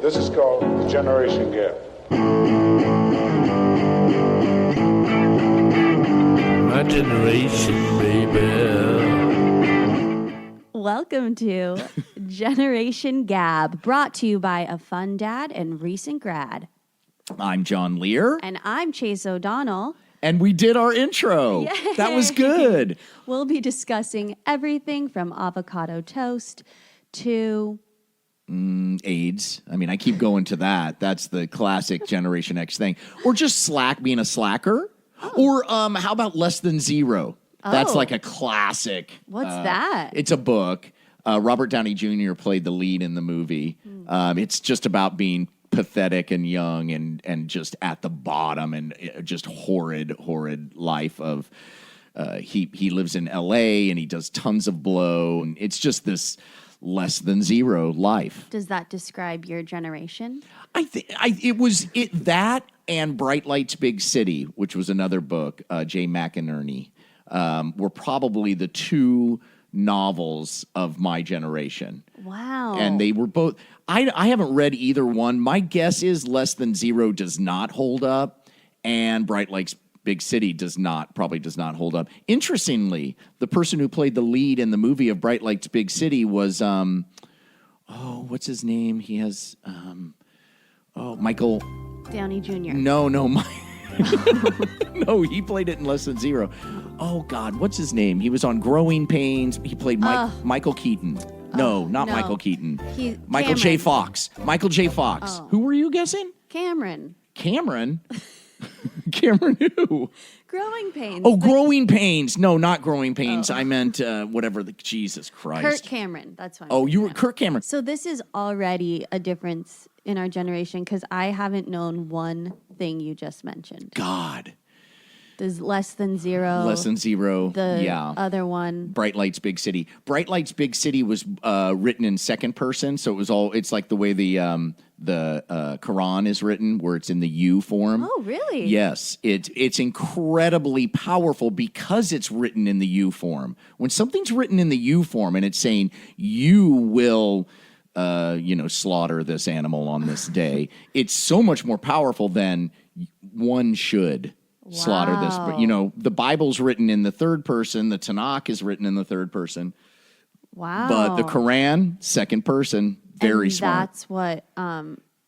This is called the generation gap. My generation, baby. Welcome to Generation Gab, brought to you by a fun dad and recent grad. I'm John Lear. And I'm Chase O'Donnell. And we did our intro. Yay. That was good. We'll be discussing everything from avocado toast to... AIDS. I mean, I keep going to that. That's the classic Generation X thing. Or just being a slacker. Oh. Or how about Less Than Zero? That's like a classic. What's that? It's a book. Robert Downey Jr. played the lead in the movie. It's just about being pathetic and young and just at the bottom and just horrid life of he lives in L.A. and he does tons of blow. And it's just this less than zero life. Does that describe your generation? I think it was that and Bright Lights, Big City, which was another book, Jay McInerney, were probably the two novels of my generation. Wow. And they were both, I haven't read either one. My guess is Less Than Zero does not hold up, and Bright Lights, Big City probably does not hold up. Interestingly, the person who played the lead in the movie of Bright Lights, Big City was, what's his name? He has, Michael... Downey Jr. No, no, he played it in Less Than Zero. Oh, God, what's his name? He was on Growing Pains. He played Michael Keaton. No, not Michael Keaton. Michael J. Fox. Michael J. Fox. Oh. Who were you guessing? Cameron. Cameron who? Growing Pains. Oh, Growing Pains. No, not Growing Pains. I meant Jesus Christ. Kirk Cameron. That's fine. Oh, you were Kirk Cameron. So this is already a difference in our generation because I haven't known one thing you just mentioned. God. There's Less Than Zero. Less Than Zero. The other one. Bright Lights, Big City. Bright Lights, Big City was written in second person, so it's like the way the Quran is written, where it's in the you form. Oh, really? Yes. It's incredibly powerful because it's written in the you form. When something's written in the you form and it's saying you will slaughter this animal on this day, it's so much more powerful than one should. Slaughter this, but the Bible's written in the third person. The Tanakh is written in the third person. Wow! But the Quran, second person, very smart.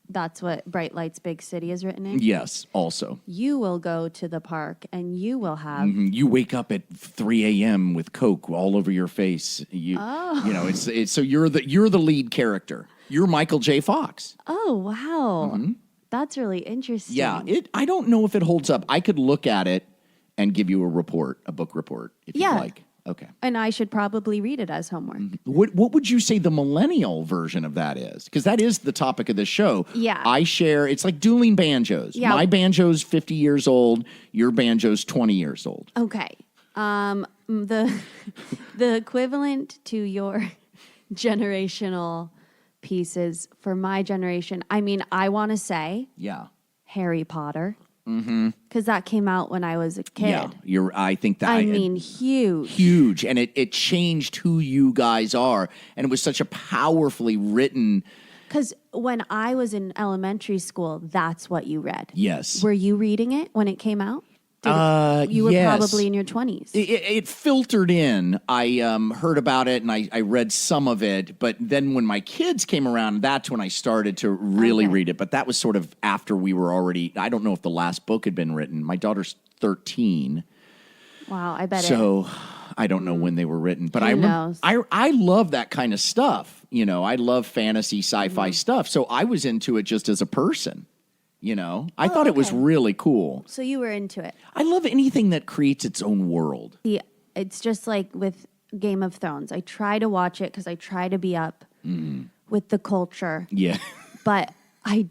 That's what Bright Lights, Big City is written in. Yes, also. You will go to the park and you will have. You wake up at 3 a.m. with Coke all over your face. It's so you're the lead character. You're Michael J. Fox. Oh wow. Mm-hmm. That's really interesting. Yeah, I don't know if it holds up. I could look at it and give you a book report, if you'd like. Okay. And I should probably read it as homework. What would you say the millennial version of that is? Because that is the topic of this show. Yeah. It's like dueling banjos. Yeah. My banjo's 50 years old. Your banjo's 20 years old. Okay. The equivalent to your generational pieces for my generation. I mean, I want to say Harry Potter. Because that came out when I was a kid. Yeah, I think that. Huge. Huge. And it changed who you guys are. And it was such a powerfully written. Because when I was in elementary school, that's what you read. Yes. Were you reading it when it came out? You were probably in your 20s. It filtered in. I heard about it and I read some of it. But then when my kids came around, that's when I started to really read it. But that was sort of after we were already, I don't know if the last book had been written. My daughter's 13. Wow, I bet So I don't know when they were written. But Who knows? I love that kind of stuff. I love fantasy, sci-fi stuff. So I was into it just as a person. I thought it was really cool. So you were into it. I love anything that creates its own world. Yeah, it's just like with Game of Thrones. I try to watch it because I try to be up with the culture. Yeah. But I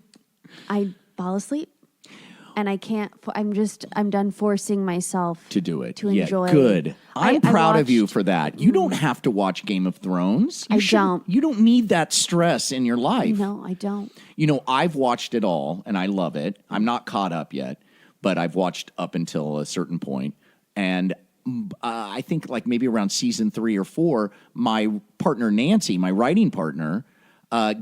fall asleep. And I can't, I'm done forcing myself to do it. To enjoy. Good. I'm proud of you for that. You don't have to watch Game of Thrones. I don't. You don't need that stress in your life. No, I don't. I've watched it all and I love it. I'm not caught up yet, but I've watched up until a certain point. And I think like maybe around season 3 or 4, my partner, Nancy, my writing partner,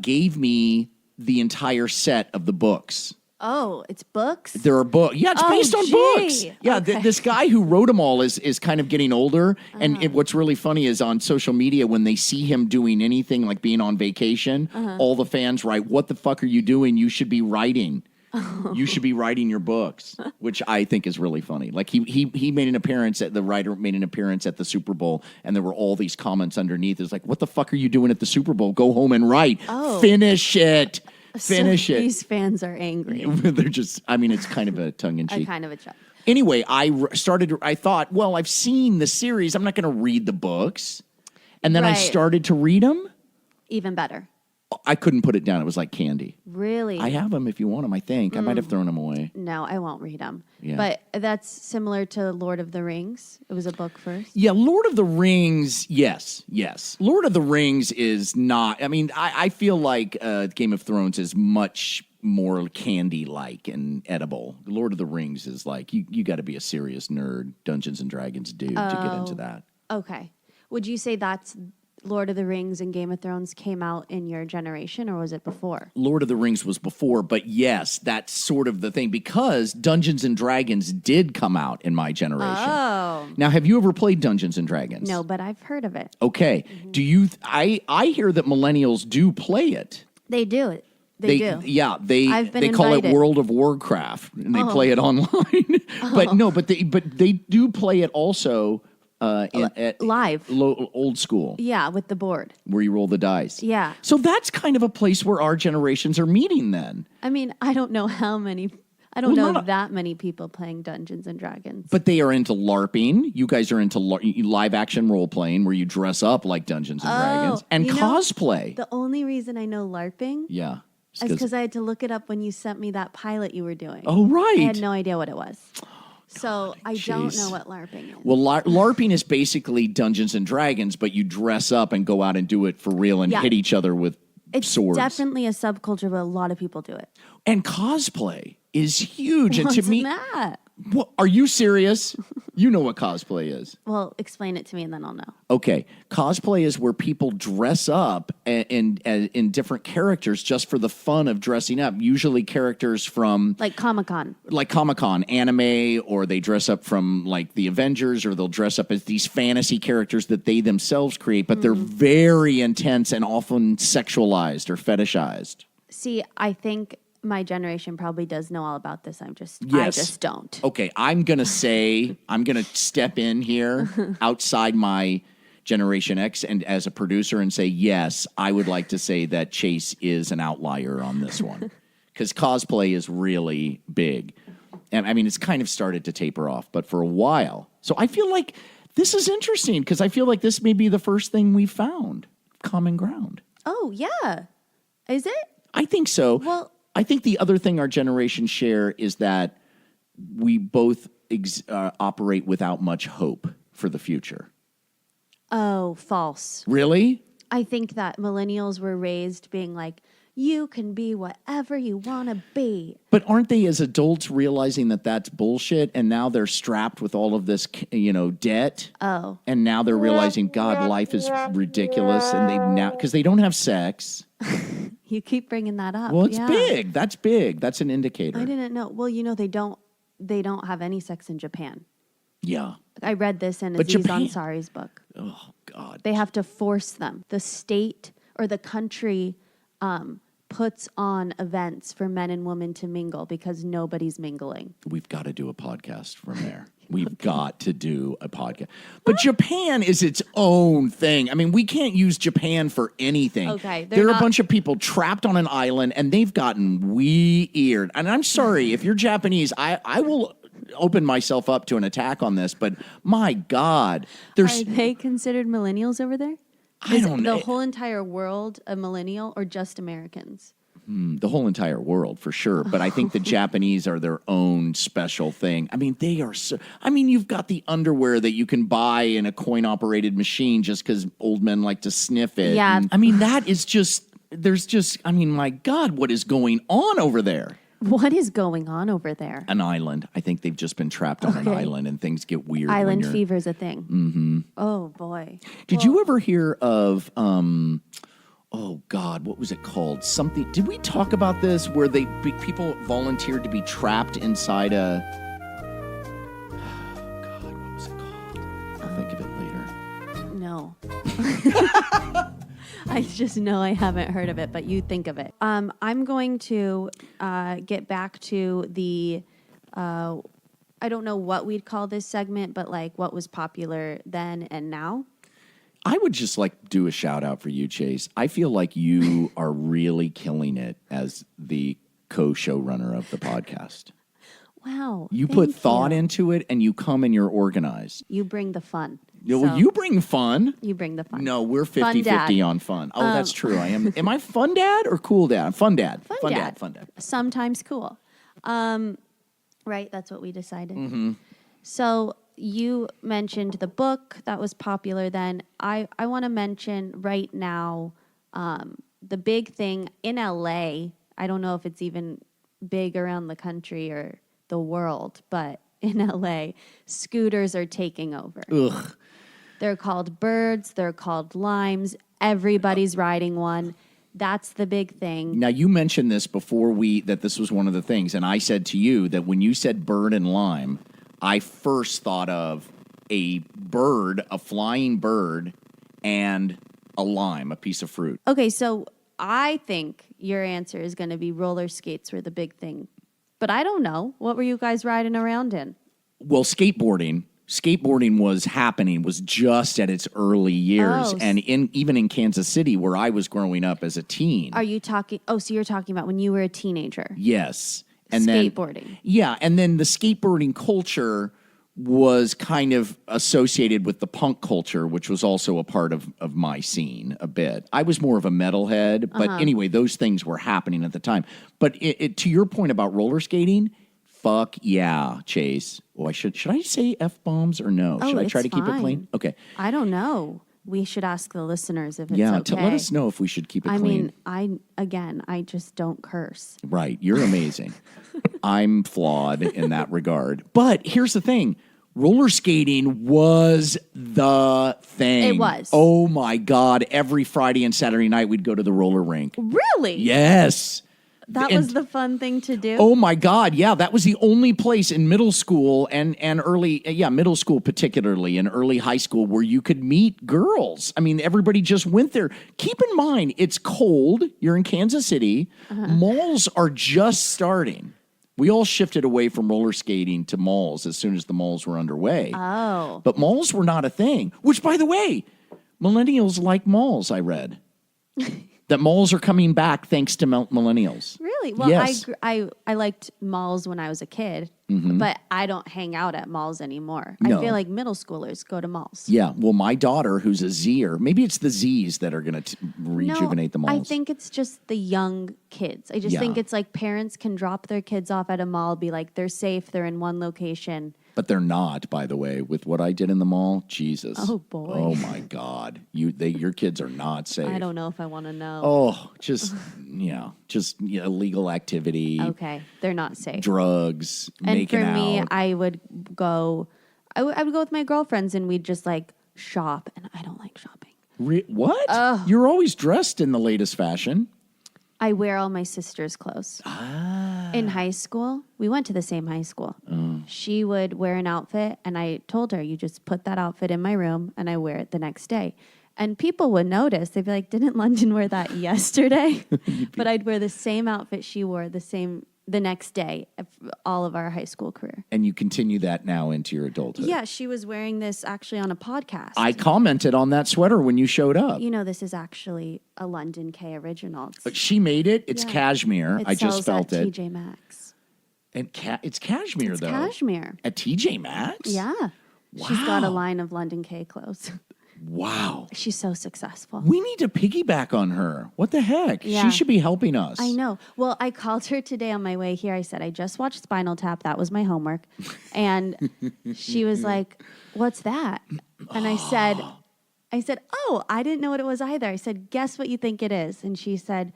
gave me the entire set of the books. Oh, it's books? There are books. Yeah, it's based on books. Yeah, okay. this guy who wrote them all is kind of getting older. And what's really funny is on social media, when they see him doing anything like being on vacation, all the fans write, "What the fuck are you doing? You should be writing. You should be writing your books," which I think is really funny. Like he made an appearance the writer made an appearance at the Super Bowl, and there were all these comments underneath. It's like, "What the fuck are you doing at the Super Bowl? Go home and write. Finish it." Finish it. These fans are angry. They're just, I mean, it's kind of a tongue-in-cheek. Kind of a joke. Anyway, I thought, well, I've seen the series. I'm not going to read the books. And then I Right. started to read them. Even better. I couldn't put it down. It was like candy. Really? I have them if you want them, I think. I might have thrown them away. No, I won't read them. Yeah. But that's similar to Lord of the Rings. It was a book first. Yeah, Lord of the Rings, yes. Lord of the Rings is not, I mean, I feel like Game of Thrones is much more candy-like and edible. Lord of the Rings is like, you got to be a serious nerd, Dungeons and Dragons dude to get into that. Okay. Would you say that's Lord of the Rings and Game of Thrones came out in your generation, or was it before? Lord of the Rings was before, but yes, that's sort of the thing, because Dungeons and Dragons did come out in my generation. Oh. Now, have you ever played Dungeons and Dragons? No, but I've heard of it. Okay. Do you? I hear that millennials do play it. They do it. They do. Yeah, I've been they call it invited. World of Warcraft, and they play it online. But they do play it also at Live. old school. Yeah, with the board. Where you roll the dice. Yeah. So that's kind of a place where our generations are meeting then. I mean, I don't know how many. I don't know that many people playing Dungeons and Dragons. But they are into LARPing. You guys are into live action role playing where you dress up like Dungeons and Dragons and cosplay. The only reason I know LARPing Yeah. is because I had to look it up when you sent me that pilot you were doing. Oh, right. I had no idea what it was. So I don't know what LARPing is. Well, LARPing is basically Dungeons and Dragons, but you dress up and go out and do it for real and hit each other with swords. It's definitely a subculture, but a lot of people do it. And cosplay is huge. What's and to me, that? What, are you serious? You know what cosplay is. Well, explain it to me and then I'll know. Okay. Cosplay is where people dress up in different characters just for the fun of dressing up. Usually characters from... Like Comic-Con. Like Comic-Con, anime, or they dress up from like the Avengers, or they'll dress up as these fantasy characters that they themselves create, but they're very intense and often sexualized or fetishized. See, I think my generation probably does know all about this. I just don't. Okay, I'm going to step in here outside my Generation X and as a producer and say, yes, I would like to say that Chase is an outlier on this one. Because cosplay is really big. And I mean, it's kind of started to taper off, but for a while. So I feel like this is interesting because I feel like this may be the first thing we found. Common ground. Oh, yeah. Is it? I think so. Well, I think the other thing our generation share is that we both operate without much hope for the future. Oh, false. Really? I think that millennials were raised being like, you can be whatever you want to be. But aren't they as adults realizing that that's bullshit, and now they're strapped with all of this, debt? Oh. And now they're realizing, God, life is ridiculous, and because they don't have sex. You keep bringing that up. Well, it's big. That's big. That's an indicator. I didn't know. Well, they don't have any sex in Japan. Yeah. I read this in But Aziz Japan- Ansari's book. Oh, God. They have to force them. The state or the country puts on events for men and women to mingle because nobody's mingling. We've got to do a podcast from there. We've got to do a podcast. But Japan is its own thing. I mean, we can't use Japan for anything. Okay. There are a bunch of people trapped on an island, and they've gotten weird. And I'm sorry, if you're Japanese, I will open myself up to an attack on this, but my God. Are they considered millennials over there? I don't know. The whole entire world a millennial or just Americans? The whole entire world, for sure. But I think the Japanese are their own special thing. I mean, they are so... I mean, you've got the underwear that you can buy in a coin-operated machine just because old men like to sniff it. Yeah. And, I mean, that is just... There's just... I mean, my God, what is going on over there? What is going on over there? An island. I think they've just been trapped on an island and things get weird. Island fever's a thing. Mm-hmm. Oh, boy. Did you ever hear of... oh God, what was it called? Something. Did we talk about this where people volunteered to be trapped inside a? Oh God, what was it called? I'll think of it later. No. I just know I haven't heard of it, but you think of it. I'm going to get back to the, I don't know what we'd call this segment, but like what was popular then and now. I would just like do a shout out for you, Chase. I feel like you are really killing it as the co-showrunner of the podcast. Wow. You put thought you. into it and you come and you're organized. You bring the fun. Well, you bring fun. You bring the fun. No, we're 50-50 on fun. Oh, that's true. I am. Am I fun dad or cool dad? Fun dad. Fun dad. Fun dad. Sometimes cool. Right? That's what we decided. Mm-hmm. So you mentioned the book that was popular then. I want to mention right now the big thing in LA. I don't know if it's even big around the country or the world, but in LA, scooters are taking over. Ugh. They're called birds. They're called limes. Everybody's riding one. That's the big thing. Now, you mentioned this before that this was one of the things, and I said to you that when you said bird and lime, I first thought of a bird, a flying bird, and a lime, a piece of fruit. Okay, so I think your answer is going to be roller skates were the big thing. But I don't know. What were you guys riding around in? Well, skateboarding was just at its early years. Oh. And even in Kansas City, where I was growing up as a teen. Are you talking? Oh, so you're talking about when you were a teenager. Yes. And skateboarding. And then the skateboarding culture was kind of associated with the punk culture, which was also a part of my scene a bit. I was more of a metalhead, but anyway, those things were happening at the time. But to your point about roller skating, fuck yeah, Chase. Oh, should I say F-bombs or no? Oh, should I try to keep it fine. clean? Okay. I don't know. We should ask the listeners if it's yeah, okay. let us know if we should keep it clean. I just don't curse. Right. You're amazing. I'm flawed in that regard. But here's the thing. Roller skating was the thing. It was. Oh, my God. Every Friday and Saturday night, we'd go to the roller rink. Really? Yes. That was the fun thing to do? Oh, my God. Yeah, that was the only place in middle school and early, middle school particularly, and early high school where you could meet girls. I mean, everybody just went there. Keep in mind, it's cold. You're in Kansas City. Malls are just starting. We all shifted away from roller skating to malls as soon as the malls were underway. Oh. But malls were not a thing, which, by the way, millennials like malls, I read. That malls are coming back thanks to millennials. Really? Well, yes. I liked malls when I was a kid, but I don't hang out at malls anymore. No. I feel like middle schoolers go to malls. Yeah. Well, my daughter, who's a Zer, maybe it's the Zs that are going to rejuvenate the malls. I think it's just the young kids. I just think it's like parents can drop their kids off at a mall, be like, they're safe, they're in one location. But they're not, by the way, with what I did in the mall. Jesus. Oh, boy. Oh, my God. Your kids are not safe. I don't know if I want to know. Oh, just illegal activity. Okay, they're not safe. Drugs, And making for me, out. I would go with my girlfriends and we'd just like shop, and I don't like shopping. What? You're always dressed in the latest fashion. I wear all my sister's clothes. In high school, we went to the same high school. She would wear an outfit, and I told her, you just put that outfit in my room, and I wear it the next day. And people would notice. They'd be like, didn't London wear that yesterday? But I'd wear the same outfit she wore the next day of all of our high school career. And you continue that now into your adulthood. Yeah, she was wearing this actually on a podcast. I commented on that sweater when you showed up. You know, this is actually a London K original. She made it. It's cashmere. It I just sells felt at it. TJ Maxx. And it's cashmere, It's though. cashmere. At TJ Maxx? Yeah. Wow. She's got a line of London K clothes. Wow. She's so successful. We need to piggyback on her. What the heck? Yeah. She should be helping us. I know. Well, I called her today on my way here. I said, I just watched Spinal Tap. That was my homework. And she was like, what's that? And I said, oh, I didn't know what it was either. I said, guess what you think it is? And she said,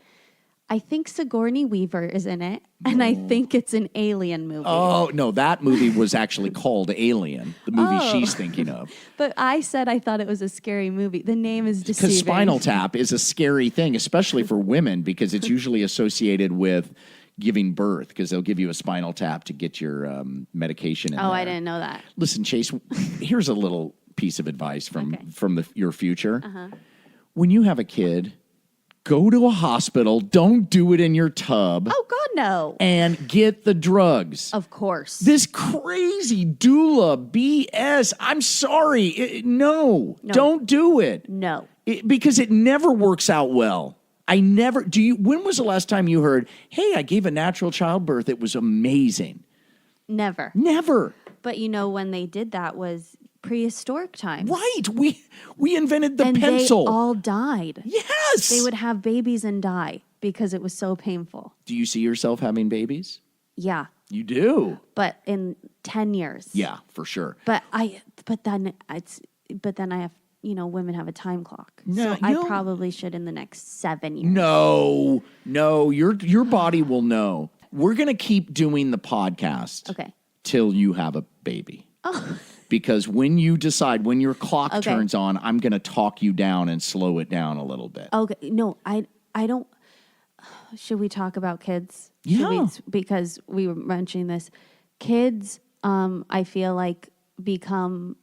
I think Sigourney Weaver is in it, and I think it's an alien movie. Oh, no, that movie was actually called Alien, the movie she's thinking of. But I said I thought it was a scary movie. The name is deceiving. Because Spinal Tap is a scary thing, especially for women, because it's usually associated with giving birth, because they'll give you a spinal tap to get your medication in there. I didn't know that. Listen, Chase, here's a little piece of advice from your future. When you have a kid, go to a hospital. Don't do it in your tub. Oh, God, no. And get the drugs. Of course. This crazy doula BS. I'm sorry. No, don't do it. No. Because it never works out well. When was the last time you heard, hey, I gave a natural childbirth. It was amazing. Never. Never. But when they did that was prehistoric times. Right. We invented the and pencil. They all died. Yes. They would have babies and die because it was so painful. Do you see yourself having babies? Yeah. You do. But in 10 years. Yeah, for sure. But then I have, women have a time clock. No, so I probably should in the next 7 years. No, your body will know. We're going to keep doing the podcast. Okay. Till you have a baby. Oh. Because when you decide, when your clock turns on, I'm going to talk you down and slow it down a little bit. Okay. No, I don't. Should we talk about kids? Yeah. Because we were mentioning this. Kids, I feel like, become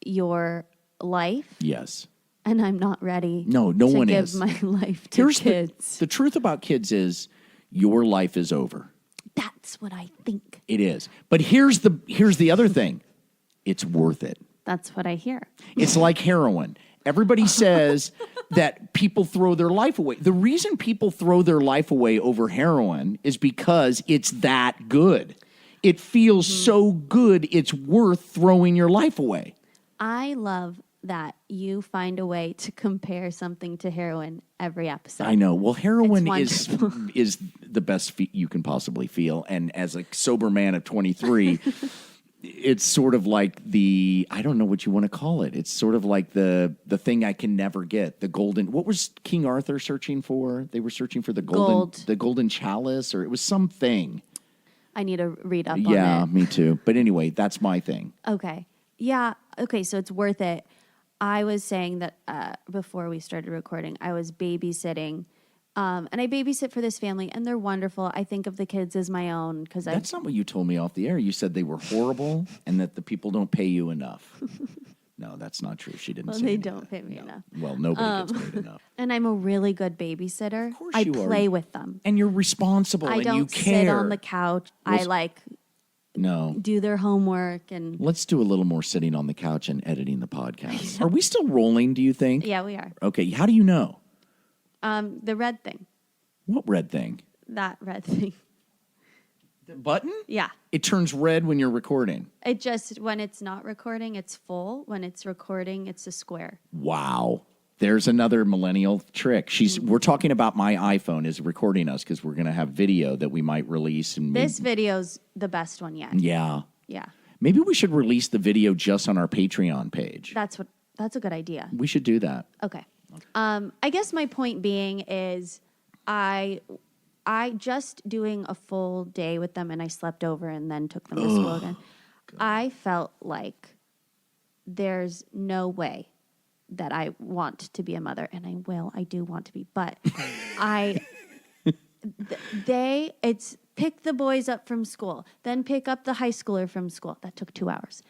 your life. Yes. And I'm not ready no to one give is. my life to kids. The truth about kids is your life is over. That's what I think. It is. But here's the other thing. It's worth it. That's what I hear. It's like heroin. Everybody says that people throw their life away. The reason people throw their life away over heroin is because it's that good. It feels so good, it's worth throwing your life away. I love that you find a way to compare something to heroin every episode. I know. Well, heroin is the best you can possibly feel. And as a sober man of 23... it's sort of like I don't know what you want to call it. It's sort of like the thing I can never get. The golden, what was King Arthur searching for? They were searching for the golden chalice, or it was something. I need to read up on it. Yeah, me too. But anyway, that's my thing. Okay. Yeah. Okay. So it's worth it. I was saying that before we started recording, I was babysitting. And I babysit for this family, and they're wonderful. I think of the kids as my own because that's not what you told me off the air. You said they were horrible and that the people don't pay you enough. No, that's not true. She didn't say they anything. don't pay me enough. Well, nobody gets paid enough. And I'm a really good babysitter. Of course I you are. play with them. And you're responsible I and don't you care. sit on the couch. No. Do their homework and let's do a little more sitting on the couch and editing the podcast. Are we still rolling, do you think? Yeah, we are. Okay, how do you know? The red thing. What red thing? That red thing. The button? Yeah. It turns red when you're recording. It just, when it's not recording, it's full. When it's recording, it's a square. Wow. There's another millennial trick. We're talking about my iPhone is recording us because we're going to have video that we might release. And this video's the best one yet. Yeah. Yeah. Maybe we should release the video just on our Patreon page. That's a good idea. We should do that. Okay. I guess my point being is I just doing a full day with them and I slept over and then took them to school again. God. I felt like there's no way that I want to be a mother, and I do want to be, but it's pick the boys up from school, then pick up the high schooler from school. That took 2 hours.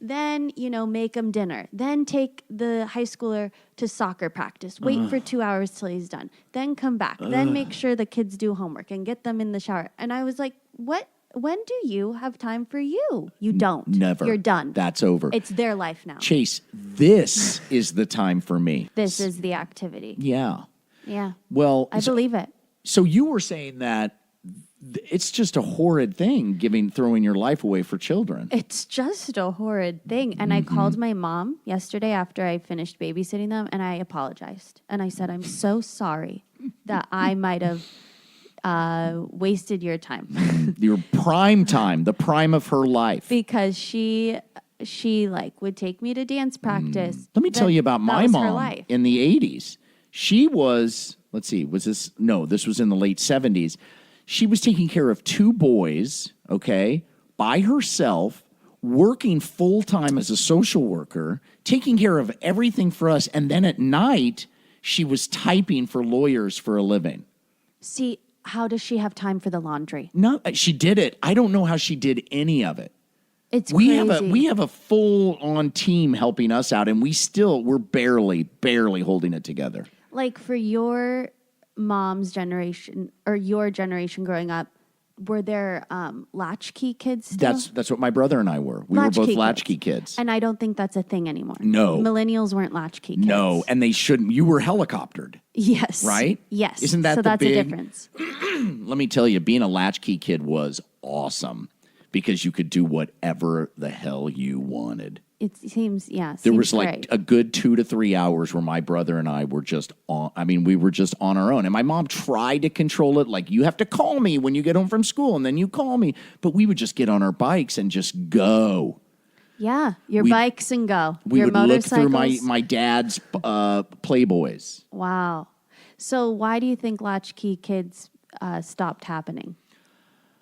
Then make him dinner. Then take the high schooler to soccer practice. Wait for 2 hours till he's done. Then come back. Then make sure the kids do homework and get them in the shower. And I was like, what? When do you have time for you? You don't. Never. You're done. That's over. It's their life now. Chase, this is the time for me. This is the activity. Yeah. Yeah. Well, I believe it. So you were saying that it's just a horrid thing throwing your life away for children. It's just a horrid thing. And I called my mom yesterday after I finished babysitting them, and I apologized. And I said, I'm so sorry that I might have wasted your time. Your prime time, the prime of her life. Because she would take me to dance practice. Let me tell you about my mom in the 80s. She was let's see, was this? No, this was in the late 70s. She was taking care of 2 boys, okay, by herself, working full-time as a social worker, taking care of everything for us. And then at night, she was typing for lawyers for a living. See, how does she have time for the laundry? No, she did it. I don't know how she did any of it. It's We crazy. have a full-on team helping us out, and we're barely holding it together. Like for your mom's generation or your generation growing up, were there latchkey kids still? That's what my brother and I were. We were both latchkey kids. And I don't think that's a thing anymore. No. Millennials weren't latchkey kids. No, and they shouldn't. You were helicoptered. Yes. Right? Yes. Isn't that so the that's big- a difference. Let me tell you, being a latchkey kid was awesome because you could do whatever the hell you wanted. It seems, yeah. There seems was like great. a good 2 to 3 hours where my brother and I were just on. I mean, we were just on our own. And my mom tried to control it. Like, you have to call me when you get home from school, and then you call me. But we would just get on our bikes and just go. Yeah, your bikes and go. We your would look motorcycles. through my dad's Playboys. Wow. So why do you think latchkey kids stopped happening?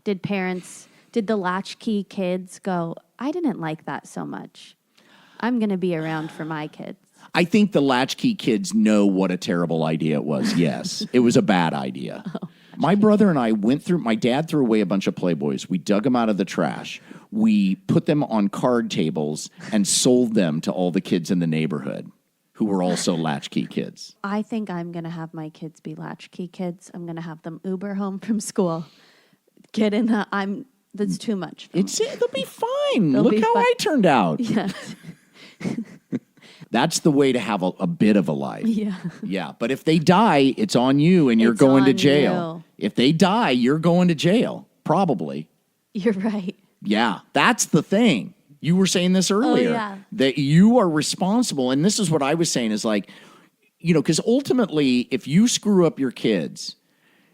Did the latchkey kids go, I didn't like that so much. I'm going to be around for my kids. I think the latchkey kids know what a terrible idea it was. Yes, it was a bad idea. My brother and I my dad threw away a bunch of Playboys. We dug them out of the trash. We put them on card tables and sold them to all the kids in the neighborhood who were also latchkey kids. I think I'm going to have my kids be latchkey kids. I'm going to have them Uber home from school. Get in that's too much. For me. They'll be fine. They'll Look be how fine. I turned out. Yes. That's the way to have a bit of a life. Yeah. Yeah. But if they die, it's on you and you're It's going to on jail. If they die, you're going to jail. Probably. You're right. Yeah. That's the thing. You were saying this earlier. yeah. That you are responsible. And this is what I was saying is like, because ultimately, if you screw up your kids,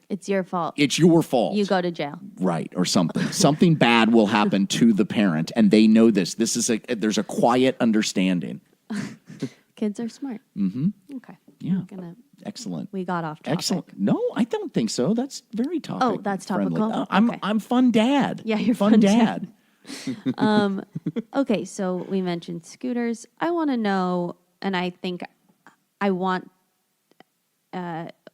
It's your fault. it's your fault. You go to jail. Right, or something. Something bad will happen to the parent, and they know this. There's a quiet understanding. Kids are smart. Mm-hmm. Okay. Yeah. Excellent. We got off topic. Excellent. No, I don't think so. That's very topic. Oh, that's friendly. topical? I'm Okay. fun dad. Yeah, you're fun fun dad. Okay, so we mentioned scooters. I want to know, and I think I want.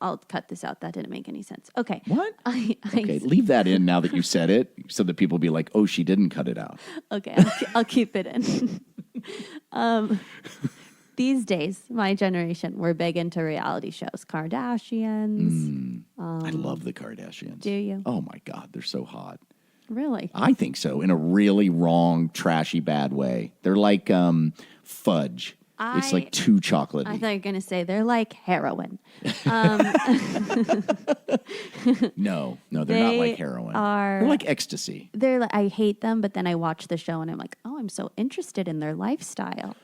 I'll cut this out. That didn't make any sense. Okay. What? Okay, Leave that in now that you said it, so that people be like, "Oh, she didn't cut it out." Okay, I'll keep it in. These days, my generation, we're big into reality shows. Kardashians. I love the Kardashians. Do you? Oh my God, they're so hot. Really? I think so, in a really wrong, trashy, bad way. They're like fudge. It's like too chocolatey. I thought you were going to say they're like heroin. No, they're not like heroin. They're like ecstasy. They're like, I hate them, but then I watch the show and I'm like, oh, I'm so interested in their lifestyle.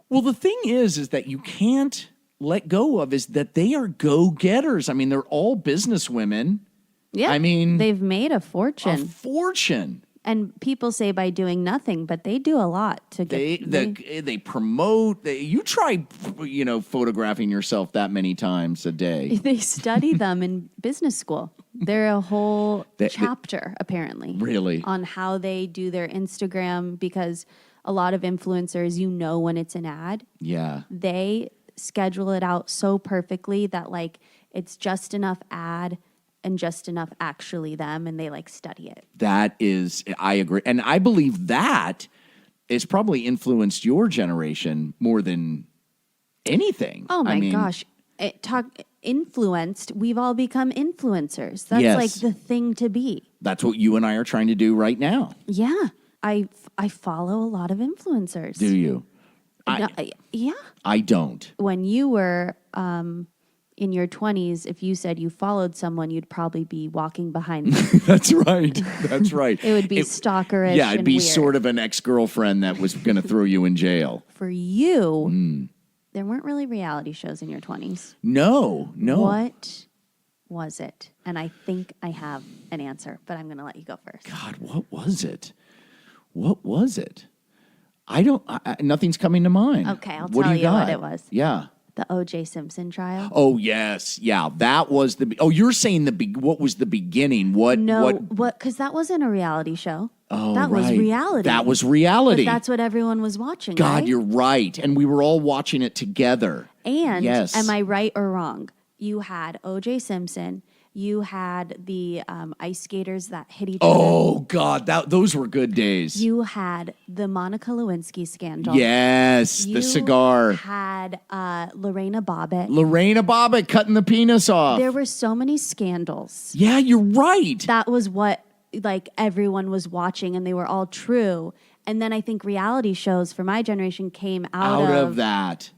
Well, the thing is that you can't let go of is that they are go-getters. I mean, they're all business women. Yeah. I mean, they've made a fortune. a fortune. And people say by doing nothing, but they do a lot to get. They promote. You try, photographing yourself that many times a day. They study them in business school. They're a whole chapter, apparently. Really? On how they do their Instagram, because a lot of influencers, when it's an ad. Yeah. They schedule it out so perfectly that, like, it's just enough ad and just enough actually them, and they, like, study it. I agree. And I believe that has probably influenced your generation more than anything. Oh my gosh. Influenced, we've all become influencers. That's Yes. like the thing to be. That's what you and I are trying to do right now. Yeah. I follow a lot of influencers. Do you? Yeah. I don't. When you were in your 20s, if you said you followed someone, you'd probably be walking behind them. That's right. That's right. It would be stalkerish. Yeah, it'd be and weird. sort of an ex-girlfriend that was going to throw you in jail. For you, there weren't really reality shows in your 20s. No. What was it? And I think I have an answer, but I'm going to let you go first. God, what was it? What was it? Nothing's coming to mind. Okay, I'll What do tell you you what got? it was. Yeah. The O.J. Simpson trial. Oh, yes. Yeah, that was you're saying what was the beginning? What? Because that wasn't a reality show. Oh, that was right. reality. That was reality. But that's what everyone was watching. God, right? you're right. And we were all watching it together. And yes. Am I right or wrong? You had O.J. Simpson. You had the ice skaters that hit each other. Oh, God, those were good days. You had the Monica Lewinsky scandal. Yes, the cigar. You had Lorena Bobbitt. Lorena Bobbitt cutting the penis off. There were so many scandals. Yeah, you're right. That was what everyone was watching, and they were all true. And then I think reality shows for my generation came out of that.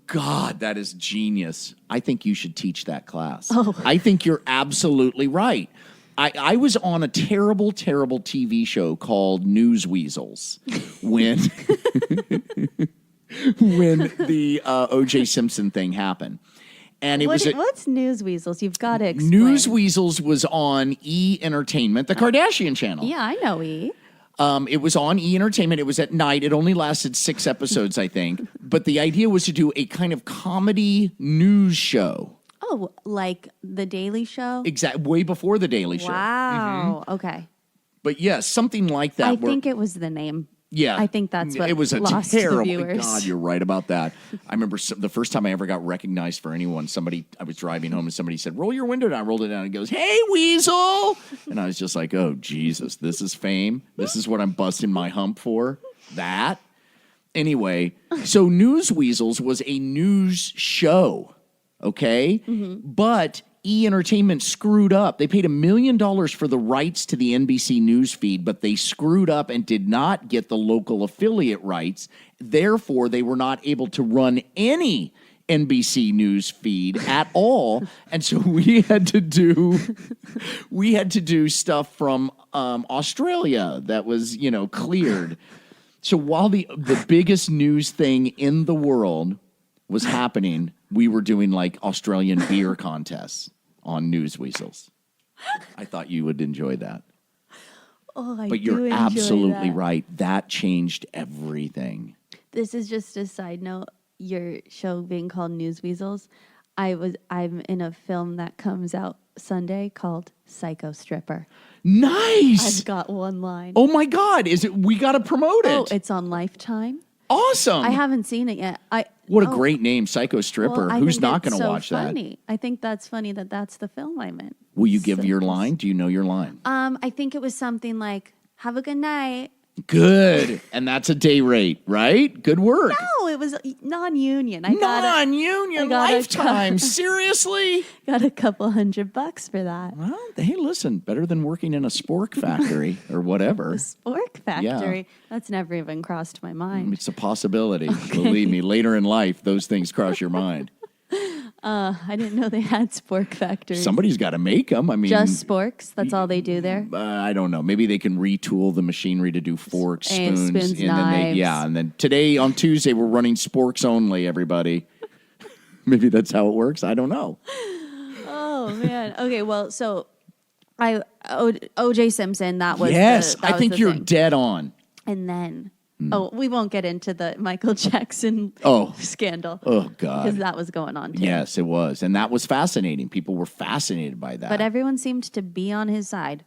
God, that is genius. I think you should teach that class. Oh. I think you're absolutely right. I was on a terrible, terrible TV show called News Weasels when the O.J. Simpson thing happened. And it what's News Weasels? You've got to explain. News Weasels was on E! Entertainment, the Kardashian channel. Yeah, I know E! It was on E! Entertainment. It was at night. It only lasted 6 episodes, I think. But the idea was to do a kind of comedy news show. Oh, like The Daily Show? Way before The Daily Show. Wow. Okay. But yes, something like that. I think it was the name. Yeah. I think that's what it was lost the terrible. viewers. God, you're right about that. I remember the first time I ever got recognized for anyone, I was driving home and somebody said, "Roll your window down." I rolled it down and it goes, "Hey, Weasel." And I was just like, oh, Jesus, this is fame. This is what I'm busting my hump for. That. Anyway, so News Weasels was a news show, okay? Mm-hmm. But E! Entertainment screwed up. They paid $1 million for the rights to the NBC News feed, but they screwed up and did not get the local affiliate rights. Therefore, they were not able to run any NBC News feed at all. And so we had to do stuff from Australia that was, cleared. So while the biggest news thing in the world was happening, we were doing like Australian beer contests on News Weasels. I thought you would enjoy that. But you're absolutely right. That changed everything. This is just a side note. Your show being called News Weasels. I'm in a film that comes out Sunday called Psycho Stripper. Nice. I've got one line. Oh my God. We got to promote it. Oh, it's on Lifetime. Awesome. I haven't seen it yet. What a great name, Psycho Stripper. Well, Who's not going to watch funny. That? I think that's funny that's the film I'm in. Will you give your line? Do you know your line? I think it was something like, "Have a good night." Good. And that's a day rate, right? Good work. No, it was non-union. Non-union Lifetime. Seriously? Got a couple $100 for that. Well, hey, listen, better than working in a spork factory or whatever. A spork factory? Yeah. That's never even crossed my mind. It's a possibility. Okay. Believe me, later in life, those things cross your mind. I didn't know they had spork factories. Somebody's got to make them. I mean, just sporks? That's all they do there? I don't know. Maybe they can retool the machinery to do forks, spoons, knives. And then today on Tuesday we're running sporks only. Everybody, maybe that's how it works. I don't know. Oh man. Okay. Well, so O.J. Simpson. That was I think you're dead on. And then. Oh, we won't get into the Michael Jackson scandal. Oh, God. Because that was going on, too. Yes, it was. And that was fascinating. People were fascinated by that. But everyone seemed to be on his side.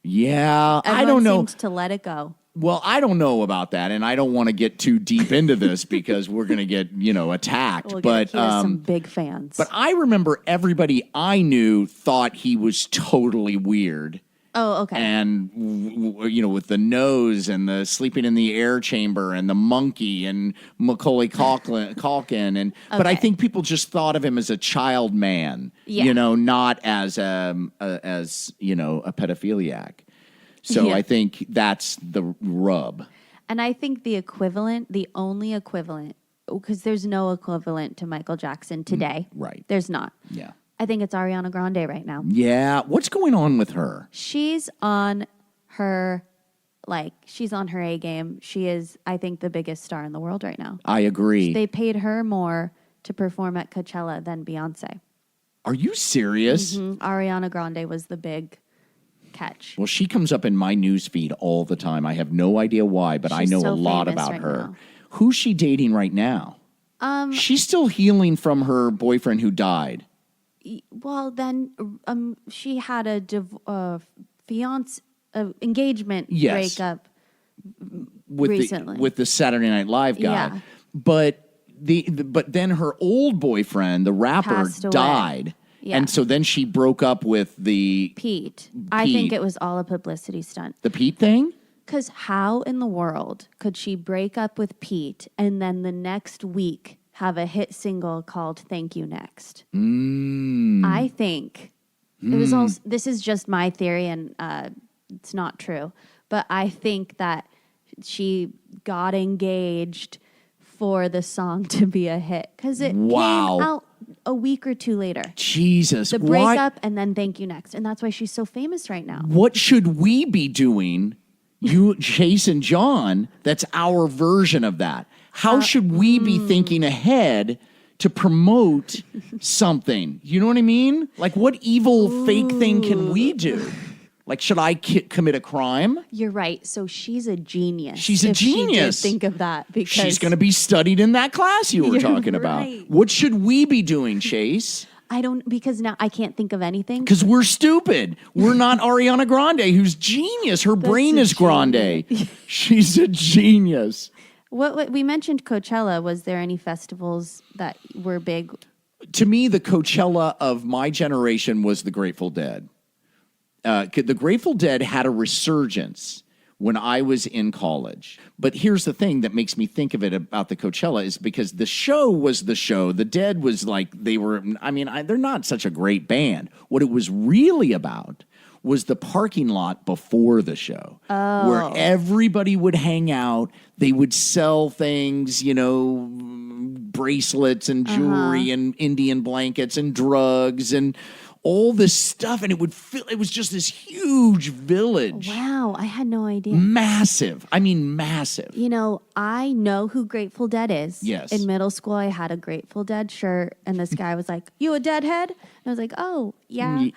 Yeah, everyone I don't know. Seemed to let it go. Well, I don't know about that, and I don't want to get too deep into this because we're going to get, attacked. He has some big fans. But I remember everybody I knew thought he was totally weird. Oh, okay. And, with the nose and the sleeping in the air chamber and the monkey and Macaulay Culkin. And But I think people just thought of him as a child man, not as a pedophiliac. So I think that's the rub. And I think the only equivalent, because there's no equivalent to Michael Jackson today. Right. There's not. Yeah. I think it's Ariana Grande right now. Yeah. What's going on with her? She's on her A game. She is, I think, the biggest star in the world right now. I agree. They paid her more to perform at Coachella than Beyonce. Are you serious? Mm-hmm. Ariana Grande was the big catch. Well, she comes up in my news feed all the time. I have no idea why, but I know a lot about her. Now. Who's she dating right now? She's still healing from her boyfriend who died. Well, then she had a engagement breakup recently with the Saturday Night Live guy. Yeah. But but then her old boyfriend, the rapper, Passed away. Died. Yeah. And so then she broke up with the Pete. I think it was all a publicity stunt. The Pete thing? Because how in the world could she break up with Pete and then the next week have a hit single called Thank You Next? I think it was all, this is just my theory and it's not true, but I think that she got engaged for the song to be a hit because it came out a week or two later. Jesus. The breakup and then Thank You Next. And that's why she's so famous right now. What should we be doing, you, Chase and John, that's our version of that? How should we be thinking ahead to promote something? You know what I mean? Like, what evil fake thing can we do? Like, should I commit a crime? You're right. So she's a genius. She's a genius. She did think of that because she's going to be studied in that class you were talking about. Right. What should we be doing, Chase? Because now I can't think of anything. Because we're stupid. We're not Ariana Grande, who's genius. Her brain is grande. She's a genius. What we mentioned Coachella. Was there any festivals that were big? To me, the Coachella of my generation was the Grateful Dead. The Grateful Dead had a resurgence when I was in college. But here's the thing that makes me think of it about the Coachella is because the show was the show. The Dead was like, they're not such a great band. What it was really about was the parking lot before the show, where everybody would hang out. They would sell things, bracelets and jewelry and Indian blankets and drugs and all this stuff, and it was just this huge village. Wow, I had no idea. Massive. I mean, massive. I know who Grateful Dead is. Yes. In middle school, I had a Grateful Dead shirt, and this guy was like, "You a Deadhead?" And I was like, "Oh, yeah."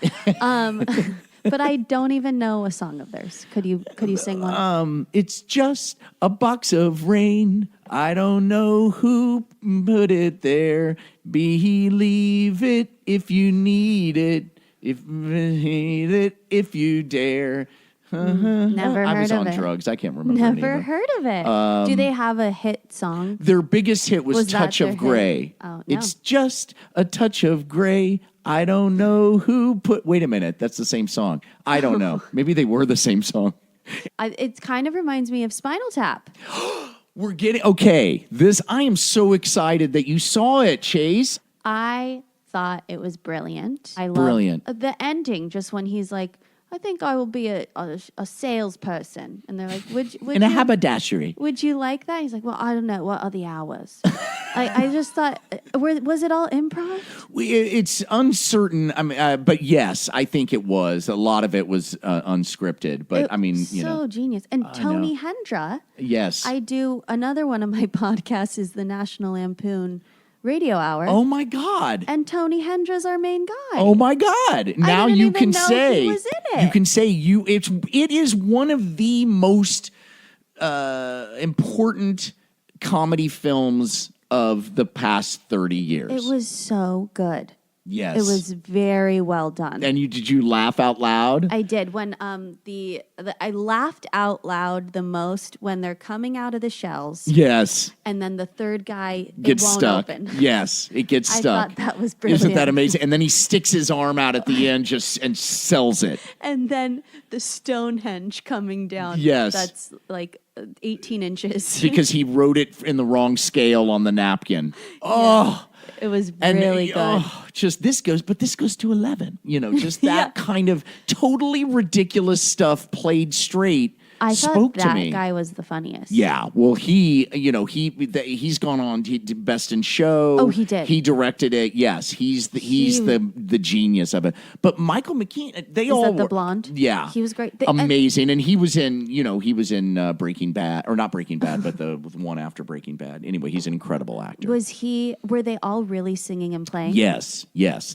But I don't even know a song of theirs. Could you sing one? It's just a box of rain. I don't know who put it there. Believe it if you need it. If you dare. Never heard of it. I was on drugs. I can't remember. Never heard of it. Do they have a hit song? Their biggest hit was Was that Touch their of Grey. hit? Oh, no. It's just a touch of gray. I don't know who put... Wait a minute. That's the same song. I don't know. Maybe they were the same song. It kind of reminds me of Spinal Tap. We're getting... Okay. I am so excited that you saw it, Chase. I thought it was brilliant. I love Brilliant. the ending, just when he's like, I think I will be a salesperson. And they're like, would In a haberdashery. Would you like that? He's like, well, I don't know. What are the hours? I just thought, was it all improv? It's uncertain. But yes, I think it was. A lot of it was unscripted. But so genius. And Tony Hendra. Yes. I do another one of my podcasts is the National Lampoon Radio Hour. Oh my God. And Tony Hendra's our main guy. Oh my God. Now didn't you even can know say he was in it. You can say it is one of the most important comedy films of the past 30 years. It was so good. Yes. It was very well done. And did you laugh out loud? I did when I laughed out loud the most when they're coming out of the shells. Yes. And then the third guy Gets it won't stuck. open. Yes, it gets stuck. I thought that was brilliant. Isn't that amazing? And then he sticks his arm out at the end and sells it. And then the Stonehenge coming down. Yes. That's like 18 inches. Because he wrote it in the wrong scale on the napkin. Oh. It was really good. This goes to 11. Just that kind of totally ridiculous stuff played straight. I spoke thought to me. That guy was the funniest. Yeah, well, he's gone on to Best in Show. Oh, he did. He directed it. Yes, he's the genius of it. But Michael McKean, the blonde? Yeah, he was great. Amazing, and he was in Breaking Bad, or not Breaking Bad, but the one after Breaking Bad. Anyway, he's an incredible actor. Were they all really singing and playing? Yes,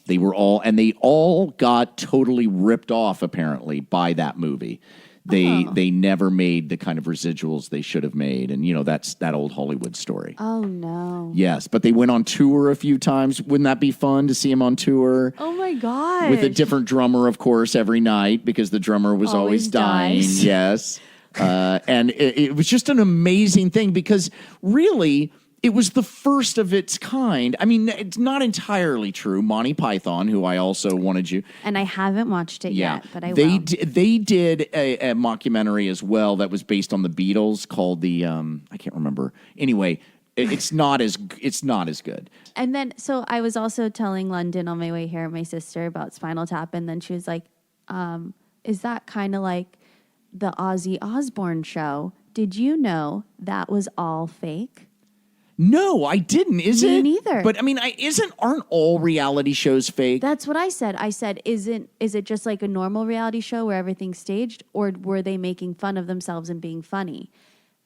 they were all, and they all got totally ripped off apparently by that movie. They never made the kind of residuals they should have made, and that's that old Hollywood story. Oh no. Yes, but they went on tour a few times. Wouldn't that be fun to see them on tour? Oh my gosh. With a different drummer, of course, every night because the drummer was always dying. dies. Yes. And it was just an amazing thing because really it was the first of its kind. I mean, it's not entirely true. Monty Python, who I also wanted you. And I haven't watched it yet, but I they will. They did a mockumentary as well that was based on the Beatles called the I can't remember. Anyway, it's not as good. And then, so I was also telling London on my way here, my sister, about Spinal Tap, and then she was like, is that kind of like the Ozzy Osbourne show? Did you know that was all fake? No, I didn't. Is Me it? neither. But I mean, aren't all reality shows fake? That's what I said. I said, is it just like a normal reality show where everything's staged, or were they making fun of themselves and being funny?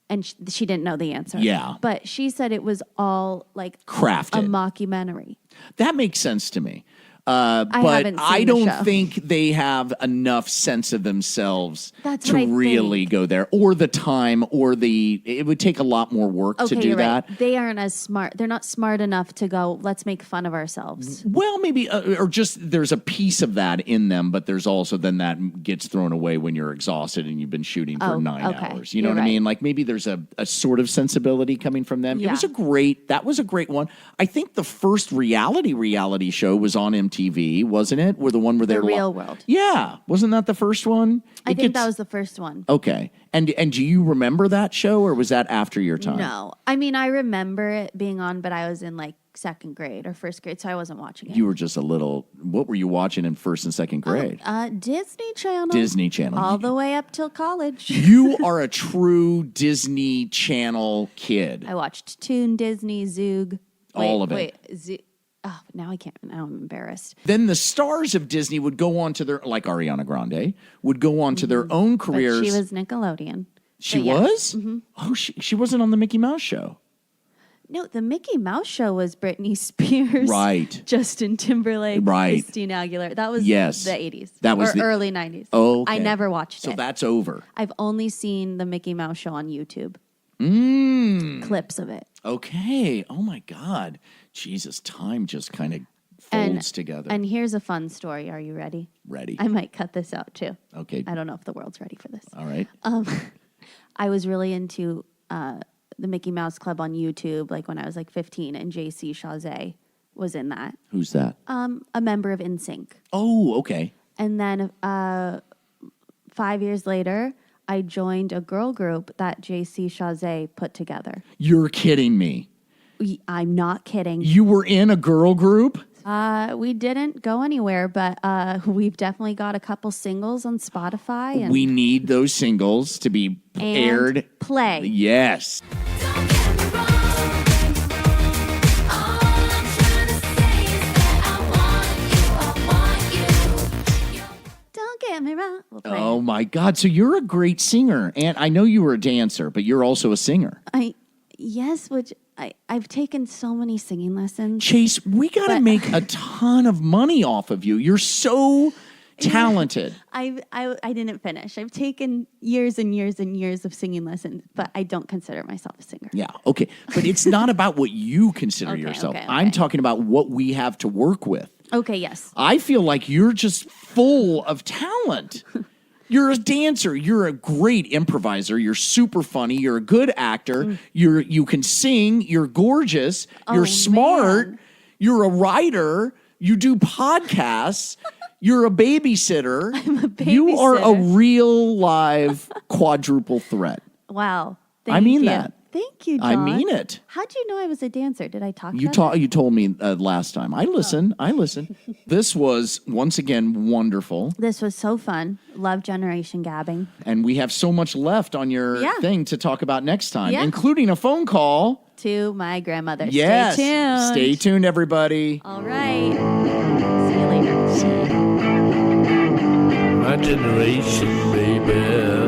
And she didn't know the answer. Yeah. But she said it was all like Crafted. a mockumentary. That makes sense to me. But haven't seen I the don't show. think they have enough sense of themselves That's to what I really think. go there, or the time, or it would take a lot more work to do you're that. Right. They aren't as smart. They're not smart enough to go, let's make fun of ourselves. Well, maybe, or just there's a piece of that in them, but there's also then that gets thrown away when you're exhausted and you've been shooting for 9 okay. hours. You know You're what I right. mean? Like maybe there's a sort of sensibility coming from them. Yeah. That was a great one. I think the first reality show was on MTV, wasn't it? Where the one where they're Real World. Yeah, wasn't that the first one? I think that was the first one. Okay. And do you remember that show, or was that after your time? No. I mean, I remember it being on, but I was in like second grade or first grade, so I wasn't watching it. You were just a little. What were you watching in first and second grade? Disney Channel. Disney Channel. All the way up till college. You are a true Disney Channel kid. I watched Toon, Disney, Zoog. All of it. Oh, now I can't. Now I'm embarrassed. Then the stars of Disney would go on to like Ariana Grande, would go on to their own careers. But she was Nickelodeon. She But yeah. was? Mm-hmm. Oh, she wasn't on the Mickey Mouse show. No, the Mickey Mouse show was Britney Spears. Right. Justin Timberlake. Right. Christina Aguilera. That was Yes. the 80s. That was or early 90s. Oh, okay. I never watched So it. that's over. I've only seen the Mickey Mouse show on YouTube. Clips of it. Okay. Oh, my God. Jesus, time just kind of folds together. And here's a fun story. Are you ready? Ready. I might cut this out too. Okay. I don't know if the world's ready for this. All right. I was really into the Mickey Mouse Club on YouTube, like when I was like 15, and JC Chazé was in that. Who's that? A member of NSYNC. Oh, okay. And then 5 years later, I joined a girl group that JC Chazé put together. You're kidding me. I'm not kidding. You were in a girl group? We didn't go anywhere, but we've definitely got a couple singles on Spotify. And We need those singles to be aired. Play. Yes. Don't get me wrong. All I'm trying to say is that I want you. Don't get me wrong. We'll play. Oh, my God. So you're a great singer. And I know you were a dancer, but you're also a singer. Yes, which I've taken so many singing lessons. Chase, we got to make a ton of money off of you. You're so talented. I didn't finish. I've taken years and years and years of singing lessons, but I don't consider myself a singer. Yeah, okay. But it's not about what you consider Okay, yourself. okay. I'm talking about what we have to work with. Okay, yes. I feel like you're just full of talent. You're a dancer. You're a great improviser. You're super funny. You're a good actor. You can sing. You're gorgeous. You're smart. man. You're a writer. You do podcasts. You're a babysitter. I'm a You are a babysitter. real live quadruple threat. Wow. I mean you. that. Thank you, John. I mean it. How'd you know I was a dancer? Did I talk You about You told me last time. I listen. I listen. This was once again wonderful, This was so fun. Love Generation Gabbing. and we have so much left on your Yeah. thing to talk about next time, Yeah. including a phone call. To my grandmother. Yes. Stay tuned. Stay tuned, everybody. All right. See you later. My generation, baby.